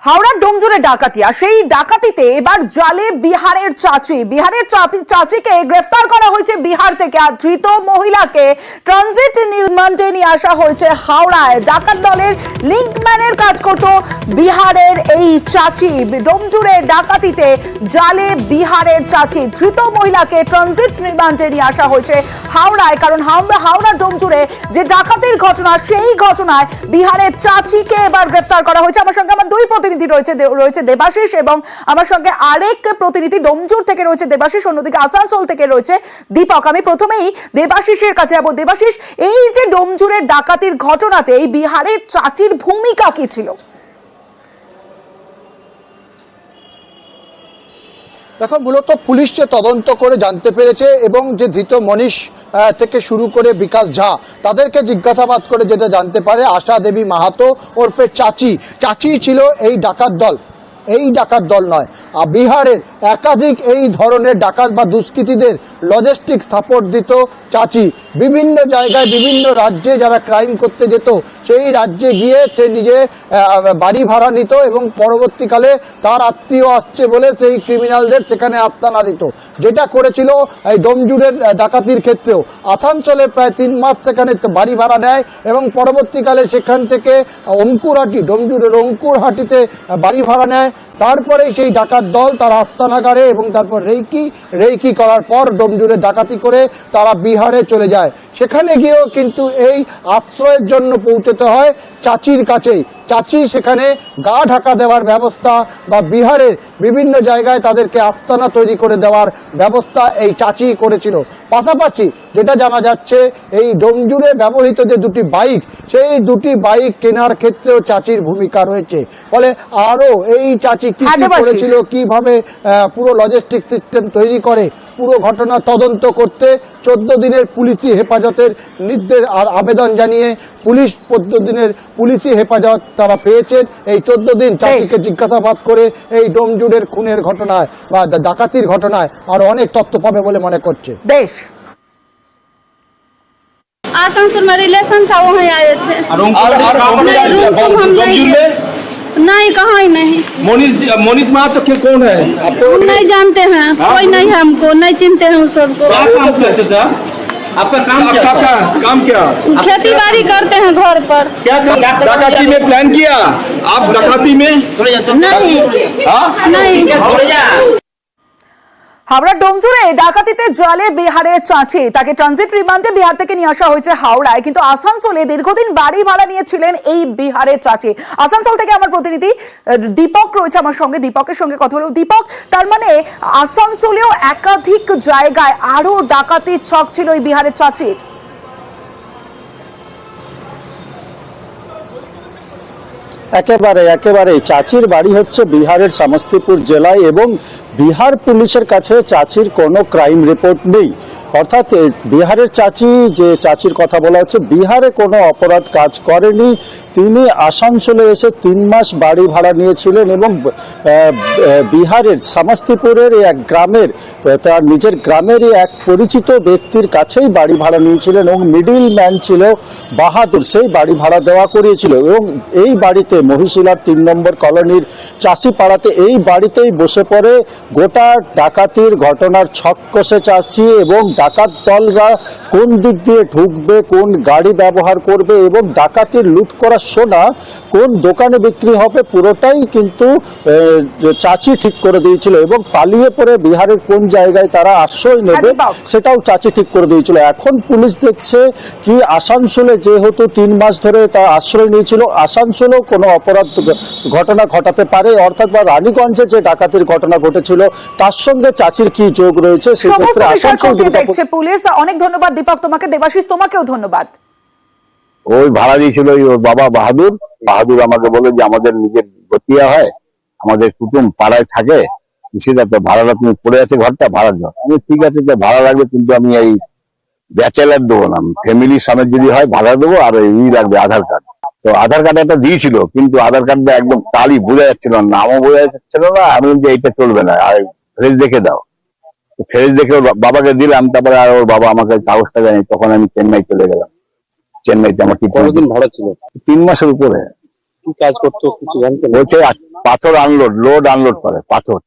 হাওড়ার ডোমজুড়ে ডাকাতি, আর সেই ডাকাতিতে এবার জালে বিহারের চাচিকে গ্রেফতার করা হয়েছে বিহার থেকে। আর ধৃত মহিলাকে ট্রানজিট রিমান্ডে নিয়ে আসা হয়েছে হাওড়ায়। ডাকাত দলের লিঙ্কম্যানের কাজ করত বিহারের এই চাচি। ডোমজুড়ে ডাকাতিতে জালে বিহারের চাচি, ধৃত মহিলাকে ট্রানজিট রিমান্ডে নিয়ে আসা হয়েছে হাওড়ায়। কারণ হাওড়া ডোমজুড়ে যে ডাকাতির ঘটনা, সেই ঘটনায় বিহারের চাচিকে এবার গ্রেফতার করা হয়েছে। আমার সঙ্গে আমার দুই প্রতিনিধি রয়েছে দেবাশিস, এবং আমার সঙ্গে আরেক প্রতিনিধি ডোমজুর থেকে রয়েছে দেবাশিস, অন্যদিকে আসানসোল থেকে রয়েছে দীপক। আমি প্রথমেই দেবাশিসের কাছে যাবো। দেবাশিস, এই যে ডোমজুরের ডাকাতির ঘটনাতে এই বিহারের চাচির ভূমিকা কি ছিল? দেখো, মূলত পুলিশ যে তদন্ত করে জানতে পেরেছে এবং যে ধৃত মনীষ থেকে শুরু করে বিকাশ ঝা, তাদেরকে জিজ্ঞাসাবাদ করে যেটা জানতে পারে, আশা দেবী মাহাতো ওরফে চাচি ছিল এই ডাকাত দল। এই ডাকাত দল নয়, বিহারের একাধিক এই ধরনের ডাকাত বা দুষ্কৃতীদের লজিস্টিক সাপোর্ট দিত চাচি। বিভিন্ন জায়গায় বিভিন্ন রাজ্যে যারা ক্রাইম করতে যেত, সেই রাজ্যে গিয়ে সে নিজে বাড়ি ভাড়া নিত এবং পরবর্তীকালে তার আত্মীয় আসছে বলে সেই ক্রিমিনালদের সেখানে আস্তানা দিত। যেটা করেছিল এই ডোমজুড়ের ডাকাতির ক্ষেত্রেও। আসানসোলে প্রায় 3 মাস সেখানে বাড়ি ভাড়া নেয় এবং পরবর্তীকালে সেখান থেকে ডোমজুড়ের অঙ্কুরহাটিতে বাড়ি ভাড়া নেয়। তারপরে সেই ডাকাত দল তার আস্তানাগারে এবং তারপর রেইকি করার পর ডোমজুড়ে ডাকাতি করে তারা বিহারে চলে যায়। সেখানে গিয়েও কিন্তু এই আশ্রয়ের জন্য পৌঁছতে হয় চাচির কাছেই। চাচি সেখানে গা ঢাকা দেওয়ার ব্যবস্থা বা বিহারের বিভিন্ন জায়গায় তাদেরকে আস্তানা তৈরি করে দেওয়ার ব্যবস্থা এই চাচি করেছিল। পাশাপাশি যেটা জানা যাচ্ছে, এই ডোমজুড়ে ব্যবহৃত যে 2টি বাইক, সেই 2টি বাইক কেনার ক্ষেত্রেও চাচির ভূমিকা রয়েছে। ফলে আরো এই চাচি কি করেছিল, কিভাবে পুরো লজিস্টিক সিস্টেম তৈরি করে, পুরো ঘটনা তদন্ত করতে 14 দিনের পুলিশি হেফাজতের নির্দেশ আবেদন জানিয়ে 14 দিনের পুলিশি হেফাজত তারা পেয়েছেন। এই 14 দিন চাচিকে জিজ্ঞাসাবাদ করে এই ডোমজুড়ের খুনের ঘটনায় বা ডাকাতির ঘটনায় আরো অনেক তথ্য পাবে বলে মনে করছে। বেশ, आसनसोल में रिलेशन था, वहीं आए थे। नहीं, कहाँ ही नहीं। मोनिश माहातो तो कौन है आपको? नहीं जानते हैं, कोई नहीं है, हमको नहीं चिनते हैं उन सबको। क्या काम करते थे? आपका काम क्या? खेती बाड़ी करते हैं घर पर। क्या डकाती में प्लान किया आप? डकाती में नहीं। হাওড়া ডোমজুড়ে ডাকাতিতে জালে বিহারের চাচি, তাকে ট্রানজিট রিমান্ডে বিহার থেকে নিয়ে আসা হয়েছে হাওড়ায়। কিন্তু আসানসোলে দীর্ঘদিন বাড়ি ভাড়া নিয়েছিলেন এই বিহারের চাচি। আসানসোল থেকে আমার প্রতিনিধি দীপক রয়েছে আমার সঙ্গে, দীপকের সঙ্গে কথা বলবো। দীপক, তার মানে আসানসোলেও একাধিক জায়গায় আরো ডাকাতির ছক ছিল এই বিহারের চাচির। একেবারে চাচির বাড়ি হচ্ছে বিহারের সমস্তিপুর জেলায় এবং বিহার পুলিশের কাছে চাচির কোনো ক্রাইম রিপোর্ট নেই। অর্থাৎ বিহারের চাচি, যে চাচির কথা বলা হচ্ছে, বিহারে কোনো অপরাধ কাজ করেনি। তিনি আসানসোলে এসে 3 মাস বাড়ি ভাড়া নিয়েছিলেন এবং বিহারের সমস্তিপুরের এক গ্রামের, তার নিজের গ্রামেরই এক পরিচিত ব্যক্তির কাছেই বাড়ি ভাড়া নিয়েছিলেন এবং মিডিল ম্যান ছিল বাহাদুর, সেই বাড়ি ভাড়া দেওয়া করিয়েছিল। এবং এই বাড়িতে মহিশিলার 3 নম্বর কলোনির চাষি পাড়াতে এই বাড়িতেই বসে পড়ে গোটা ডাকাতির ঘটনার ছক কষে চাচি এবং ডাকাত দলরা কোন দিক দিয়ে ঢুকবে, কোন গাড়ি ব্যবহার করবে এবং ডাকাতির লুট করা সোনা কোন দোকানে বিক্রি হবে, পুরোটাই কিন্তু চাচি ঠিক করে দিয়েছিল। এবং পালিয়ে পড়ে বিহারের কোন জায়গায় তারা আশ্রয় নেবে সেটাও চাচি ঠিক করে দিয়েছিল। এখন পুলিশ দেখছে কি, আসানসোলে যেহেতু 3 মাস ধরে তা আশ্রয় নিয়েছিল, আসানসোলেও কোনো অপরাধ ঘটনা ঘটাতে পারে। অর্থাৎ বা রানীগঞ্জে যে ডাকাতির ঘটনা ঘটেছিল তার সঙ্গে চাচির কি যোগ রয়েছে সেই ক্ষেত্রে আসানসোল দেখছে পুলিশ। অনেক ধন্যবাদ দীপক তোমাকে। দেবাশিস, তোমাকেও ধন্যবাদ। ওই ভাড়া দিয়েছিল ওর বাবা বাহাদুর আমাকে বলে যে আমাদের নিজের গতিয়া হয়, আমাদের কুটুম পাড়ায় থাকে, সেটা ভাড়াটা তুমি পড়ে আছে, ঘরটা ভাড়া দাও। আমি ঠিক আছে, ভাড়া লাগবে, কিন্তু আমি এই ব্যাচেলার দেবো না, ফ্যামিলির সমেত যদি হয় ভাড়া দেবো। আর এই লাগবে আধার কার্ড। তো আধার কার্ড একটা দিয়েছিল, কিন্তু আধার কার্ডটা একদম কালি বোঝা যাচ্ছিল না, নামও বোঝা যাচ্ছিল না। আমি যে এইটা চলবে না, আর ফ্রেজ দেখে দাও। ফ্রেজ দেখে ওর বাবাকে দিলাম, তারপরে আর ওর বাবা আমাকে কাগজটা দেয়নি। তখন আমি চেন্নাই চলে গেলাম। চেন্নাইতে আমার কি কতদিন ভাড়া ছিল? 3 মাসের উপরে। কি কাজ করতো কিছু জানতে? বলছে পাথর আনলোড লোড আনলোড করে পাথর।